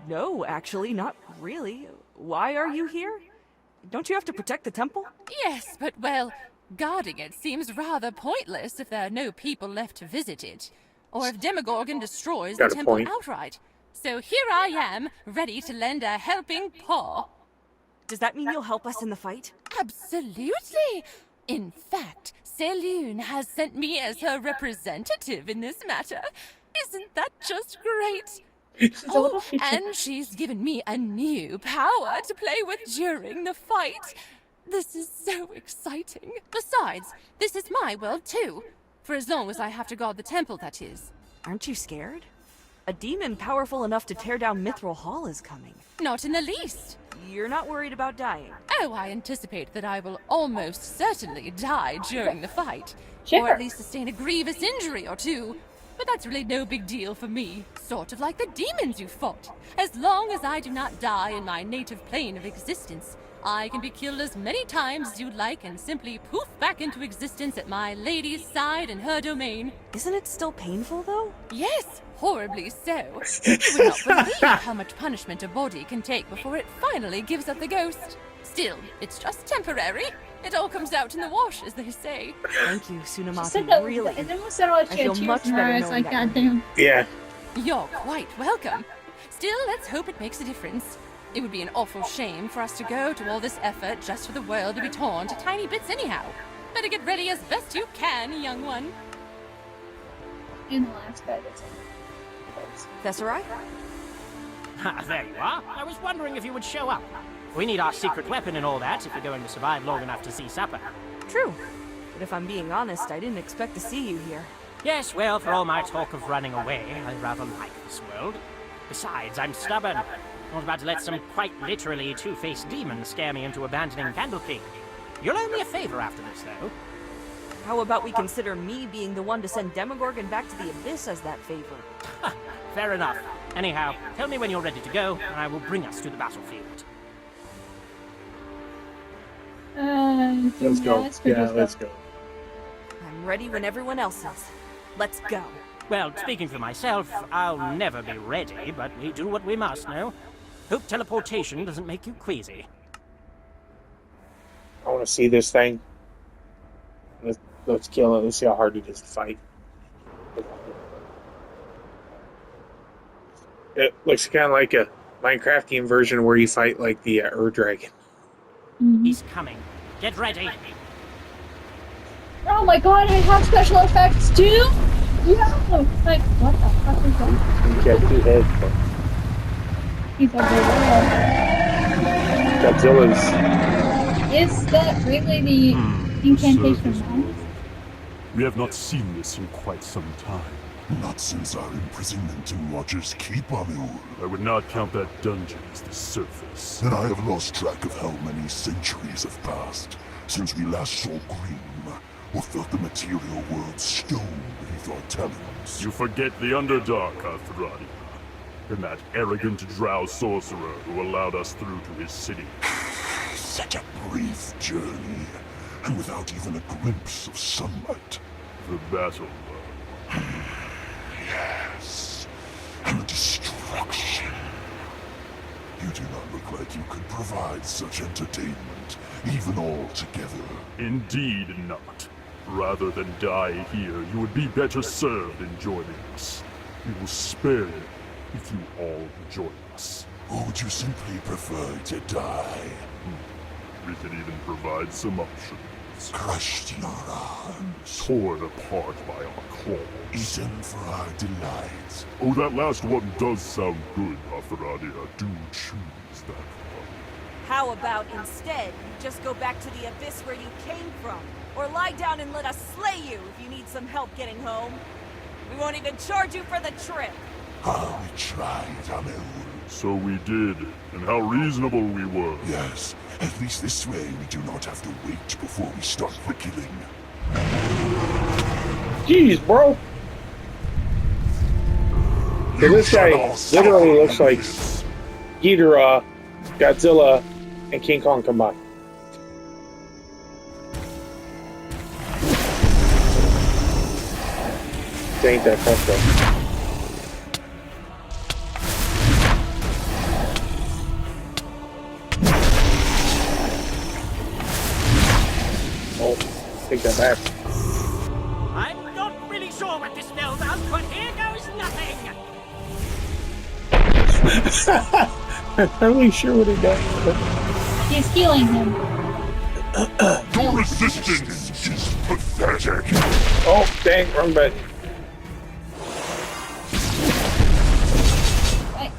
D: No, actually, not really. Why are you here? Don't you have to protect the temple?
C: Yes, but well, guarding it seems rather pointless if there are no people left to visit it. Or if Demogorgon destroys the temple outright. So here I am, ready to lend a helping paw.
D: Does that mean you'll help us in the fight?
C: Absolutely! In fact, Selûne has sent me as her representative in this matter. Isn't that just great? Oh, and she's given me a new power to play with during the fight. This is so exciting. Besides, this is my world too. For as long as I have to guard the temple, that is.
D: Aren't you scared? A demon powerful enough to tear down Mithril Hall is coming.
C: Not in the least.
D: You're not worried about dying?
C: Oh, I anticipate that I will almost certainly die during the fight.
B: Sure.
C: Or at least sustain a grievous injury or two. But that's really no big deal for me. Sort of like the demons you fought. As long as I do not die in my native plane of existence, I can be killed as many times as you'd like and simply poof back into existence at my lady's side in her domain.
D: Isn't it still painful, though?
C: Yes, horribly so. You would not believe how much punishment a body can take before it finally gives up the ghost. Still, it's just temporary. It all comes out in the wash, as they say.
D: Thank you,
B: She
D: Tsunemaki,
B: said that,
D: really.
B: and then we said, "Oh, she
D: I
B: had
D: feel
B: tears
D: much
B: in her
D: better
B: eyes."
D: knowing
B: Like,
D: that.
B: goddamn.
A: Yeah.
C: You're quite welcome. Still, let's hope it makes a difference. It would be an awful shame for us to go to all this effort just for the world to be torn to tiny bits anyhow. Better get ready as best you can, young one.
B: In the last guy that's
D: Thesserai?
M: Ah, there you are. I was wondering if you would show up. We need our secret weapon and all that if you're going to survive long enough to see supper.
D: True. But if I'm being honest, I didn't expect to see you here.
M: Yes, well, for all my talk of running away, I rather like this world. Besides, I'm stubborn. Not about to let some quite literally two-faced demon scare me into abandoning Candle King. You'll owe me a favor after this, though.
D: How about we consider me being the one to send Demogorgon back to the Abyss as that favor?
M: Fair enough. Anyhow, tell me when you're ready to go, and I will bring us to the battlefield.
A: Let's go. Yeah, let's go.
D: I'm ready when everyone else is. Let's go.
M: Well, speaking for myself, I'll never be ready, but we do what we must, no? Hope teleportation doesn't make you queasy.
A: I want to see this thing. Let's kill it. Let's see how hard it is to fight. It looks kind of like a Minecraftian version where you fight like the Ur Dragon.
M: He's coming. Get ready.
B: Oh my god, I have special effects too? Yeah! Like, what the fuck is that?
A: He's got two heads.
B: He's over
A: Godzilla's.
B: Is that really the incantation of Mons?
N: We have not seen this in quite some time.
O: Not since our imprisonment in Watcher's Keep, Amul.
N: I would not count that dungeon as the surface.
O: And I have lost track of how many centuries have passed since we last saw Grimm, or felt the material world stone beneath our talons.
N: You forget the Underdark, Arthradia, and that arrogant drow sorcerer who allowed us through to his city.
O: Such a brief journey, and without even a glimpse of sunlight.
N: The battle.
O: Yes, and the destruction. You do not look like you could provide such entertainment, even all together.
N: Indeed not. Rather than die here, you would be better served in joining us. We will spare you if you all join us.
O: Or would you simply prefer to die?
N: We can even provide some options.
O: Crushed in our arms.
N: Torn apart by our claws.
O: Eaten for our delight.
N: Oh, that last one does sound good, Arthradia. Do choose that one.
D: How about instead you just go back to the Abyss where you came from? Or lie down and let us slay you if you need some help getting home. We won't even charge you for the trip.
O: Ah, we tried, Amul.
N: So we did, and how reasonable we were.
O: Yes, at least this way we do not have to wait before we start the killing.
A: Jeez, bro. So this guy literally looks like Ghidorah, Godzilla, and King Kong combined. Ain't that fucked up. Oh, take that back.
M: I'm not really sure what this spell does, but here goes nothing!
A: I'm not really sure what it does.
B: He's healing him.
O: Your resistance is pathetic.
A: Oh, dang, wrong button.
B: Right.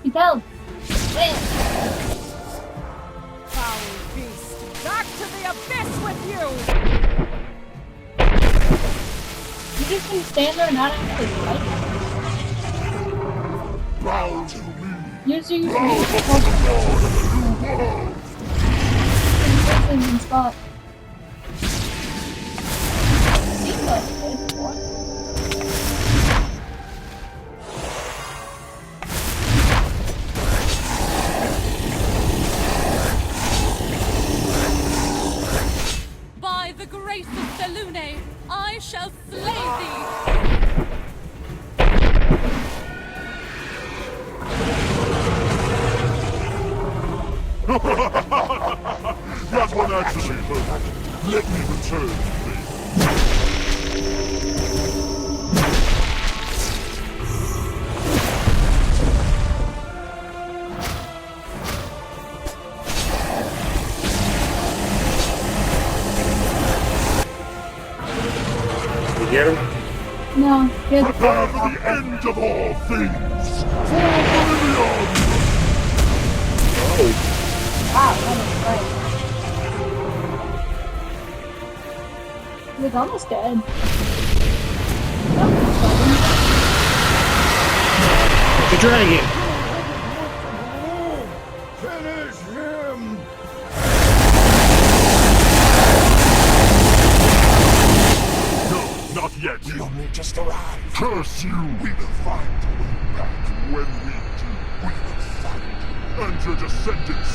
B: He fell. Wait.
L: Foul beast! Back to the abyss with you!
B: You just gonna stand there and not actually fight?
O: Bow to me.
B: Use your
O: Bow before the Lord.
B: in spot. Seems like it did before.
C: By the grace of Selune, I shall slay thee!
O: That one actually hurt. Let me return, please.
A: You get him?
B: No, good.
O: Prepare for the end of all things.
A: Oh,
B: Wow, that was right. He was almost dead.
A: the dragon.
O: Finish him! No, not yet. We only just arrived. Curse you! We will find a way back. When we do, we will fight. And your descendants.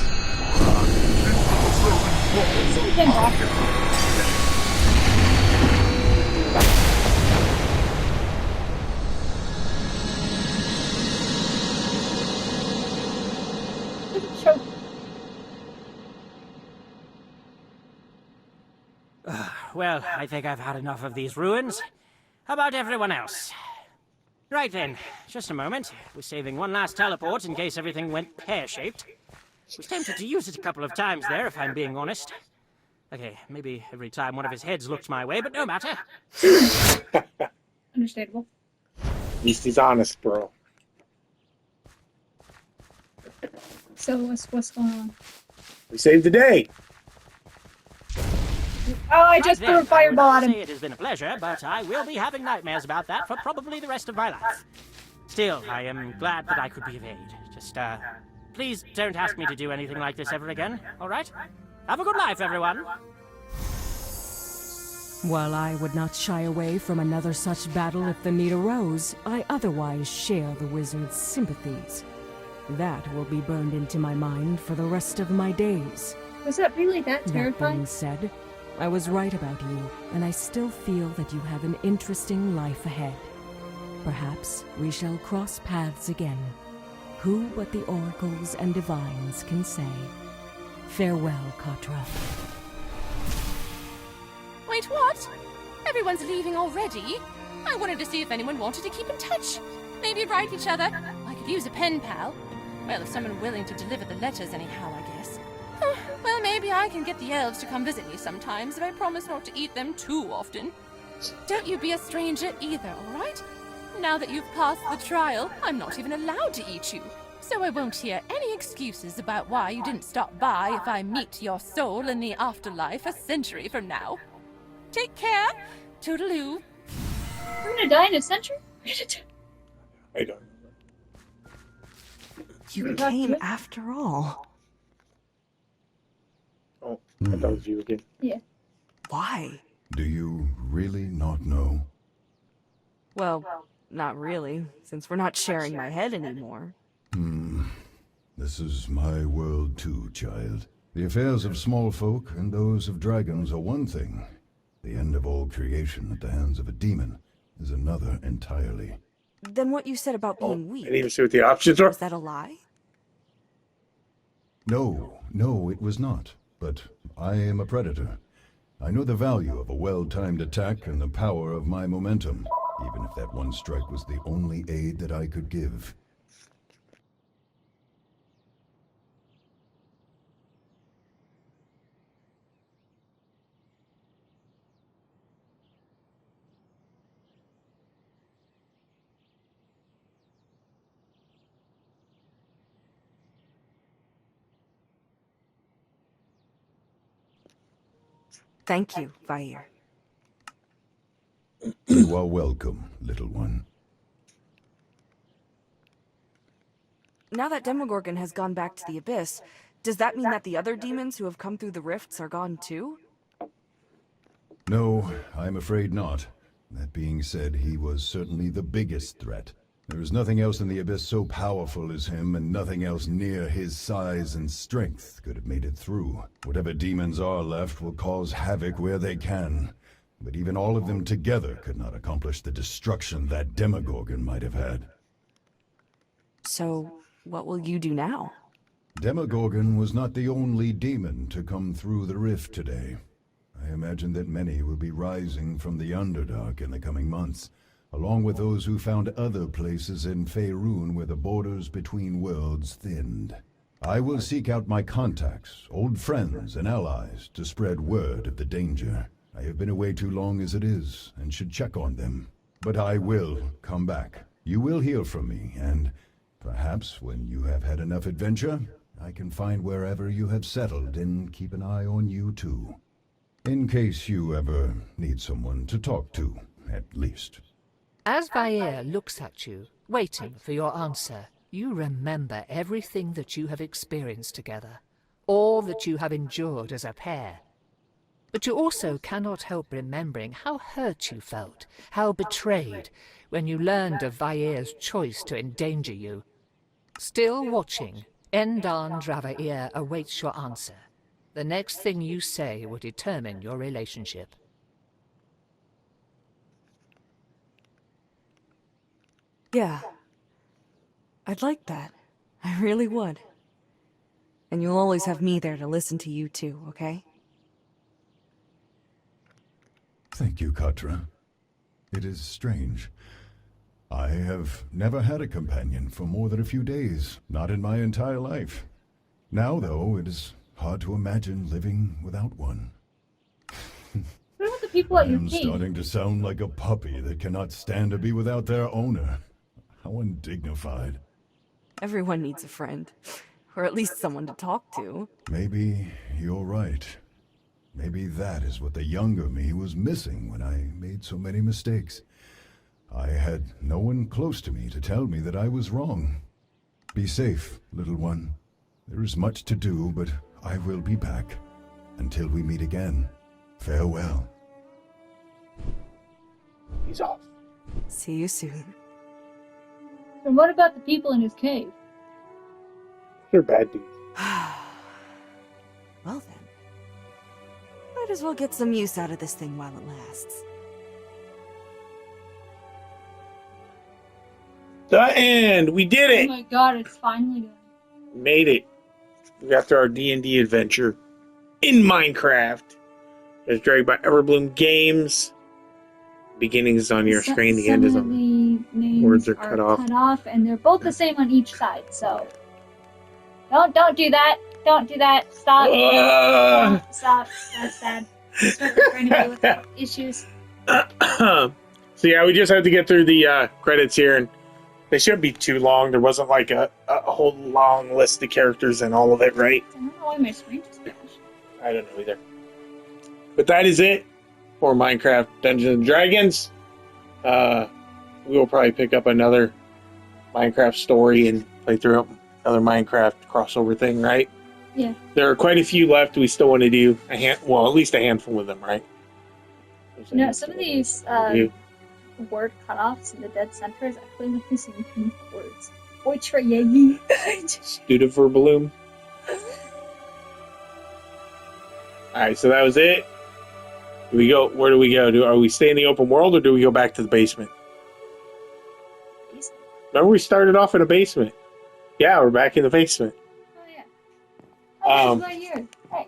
O: Into the serving balls.
M: Well, I think I've had enough of these ruins. How about everyone else? Right then, just a moment. We're saving one last teleport in case everything went pear-shaped. Was tempted to use it a couple of times there, if I'm being honest. Okay, maybe every time one of his heads looked my way, but no matter.
B: Understandable.
A: At least he's honest, bro.
B: So what's going on?
A: We saved the day.
B: Oh, I just threw a fireball at him.
M: It has been a pleasure, but I will be having nightmares about that for probably the rest of my life. Still, I am glad that I could be of aid. Just, please don't ask me to do anything like this ever again, alright? Have a good life, everyone!
L: While I would not shy away from another such battle if the need arose, I otherwise share the wizard's sympathies. That will be burned into my mind for the rest of my days.
B: Was that really that
L: That
B: terrifying?
L: being said, I was right about you, and I still feel that you have an interesting life ahead. Perhaps we shall cross paths again. Who but the oracles and divines can say? Farewell, Katra.
C: Wait, what? Everyone's leaving already? I wanted to see if anyone wanted to keep in touch. Maybe write each other. I could use a pen pal. Well, if someone willing to deliver the letters anyhow, I guess. Well, maybe I can get the elves to come visit me sometimes if I promise not to eat them too often. Don't you be a stranger either, alright? Now that you've passed the trial, I'm not even allowed to eat you. So I won't hear any excuses about why you didn't stop by if I meet your soul in the afterlife a century from now. Take care. Toodaloo.
B: We're gonna die in a century?
A: I don't know.
D: You came after all.
A: Oh, I thought it was you again.
B: Yeah.
D: Why?
E: Do you really not know?
D: Well, not really, since we're not sharing my head anymore.
E: This is my world too, child. The affairs of small folk and those of dragons are one thing. The end of all creation at the hands of a demon is another entirely.
D: Then what you said about being
A: I
D: weak,
A: didn't even see what the options are.
D: is that a lie?
E: No, it was not. But I am a predator. I know the value of a well-timed attack and the power of my momentum, even if that one strike was the only aid that I could give.
D: Thank you, Vair.
E: You are welcome, little one.
D: Now that Demogorgon has gone back to the Abyss, does that mean that the other demons who have come through the rifts are gone too?
E: No, I'm afraid not. That being said, he was certainly the biggest threat. There is nothing else in the Abyss so powerful as him, and nothing else near his size and strength could have made it through. Whatever demons are left will cause havoc where they can. But even all of them together could not accomplish the destruction that Demogorgon might have had.
D: So, what will you do now?
E: Demogorgon was not the only demon to come through the rift today. I imagine that many will be rising from the Underdark in the coming months, along with those who found other places in Faerun where the borders between worlds thinned. I will seek out my contacts, old friends and allies, to spread word of the danger. I have been away too long as it is, and should check on them. But I will come back. You will hear from me, and perhaps when you have had enough adventure, I can find wherever you have settled and keep an eye on you too. In case you ever need someone to talk to, at least.
I: As Vair looks at you, waiting for your answer, you remember everything that you have experienced together, all that you have endured as a pair. But you also cannot help remembering how hurt you felt, how betrayed, when you learned of Vair's choice to endanger you. Still watching, Endan Dravair awaits your answer. The next thing you say will determine your relationship.
D: Yeah. I'd like that. I really would. And you'll always have me there to listen to you too, okay?
E: Thank you, Katra. It is strange. I have never had a companion for more than a few days, not in my entire life. Now, though, it is hard to imagine living without one.
B: What about the people at your
E: I'm
B: cave?
E: starting to sound like a puppy that cannot stand to be without their owner. How undignified.
D: Everyone needs a friend. Or at least someone to talk to.
E: Maybe you're right. Maybe that is what the younger me was missing when I made so many mistakes. I had no one close to me to tell me that I was wrong. Be safe, little one. There is much to do, but I will be back. Until we meet again, farewell.
A: He's off.
D: See you soon.
B: And what about the people in his cave?
A: They're bad dudes.
D: Well then. Might as well get some use out of this thing while it lasts.
A: The end! We did
B: Oh
A: it!
B: my god, it's finally done.
A: Made it. After our D&D adventure in Minecraft. It's dragged by Everbloom Games. Beginning is on your screen, the end is on.
B: The names
A: Words are cut off.
B: cut off, and they're both the same on each side. So don't do that. Don't do that. Stop. Stop. That's bad. Especially for anybody with issues.
A: So yeah, we just had to get through the credits here, and they shouldn't be too long. There wasn't like a whole long list of characters in all of it, right?
B: I don't know why my screen just crashed.
A: I don't know either. But that is it for Minecraft Dungeons and Dragons. We will probably pick up another Minecraft story and play through another Minecraft crossover thing, right?
B: Yeah.
A: There are quite a few left. We still want to do at least a handful of them, right?
B: No, some of these word cutoffs in the dead center is actually like the same kind of words. Which for Yagi.
A: Student for Bloom. Alright, so that was it. Do we go? Where do we go? Are we stay in the open world or do we go back to the basement? Remember we started off in a basement. Yeah, we're back in the basement.
B: Oh yeah. Oh, that's my year. Hey,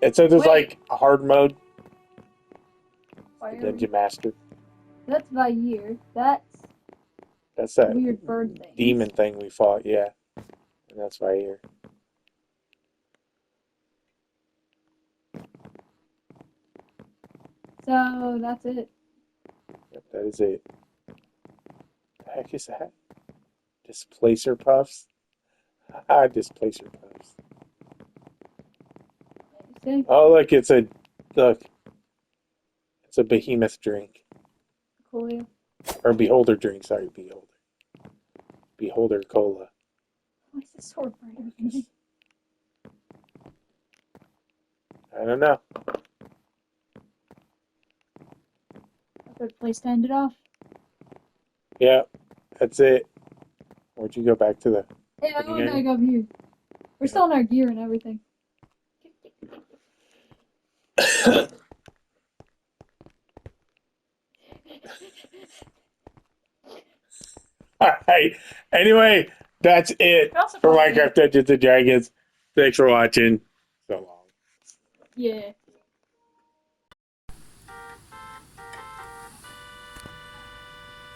A: It says there's
B: Wait.
A: like a hard mode.
B: why
A: The
B: are
A: Dungeon
B: we-
A: Master.
B: That's my year. That's
A: That's that
B: weird bird thing.
A: demon thing we fought, yeah. And that's right here.
B: So that's it.
A: Yep, that is it. The heck is that? Displacer puffs? Ah, displacer puffs.
B: See?
A: Oh, look, it's a behemoth drink.
B: Cool.
A: Or beholder drink, sorry, beholder. Beholder cola.
B: Why is the sword burning me?
A: I don't know.
B: A good place to end it off.
A: Yeah, that's it. Where'd you go back to the...
B: Yeah, I went
A: beginning?
B: back up here. We're still in our gear and everything.
A: Alright, anyway, that's it for Minecraft Dungeons and Dragons. Thanks for watching. So long.
B: Yeah.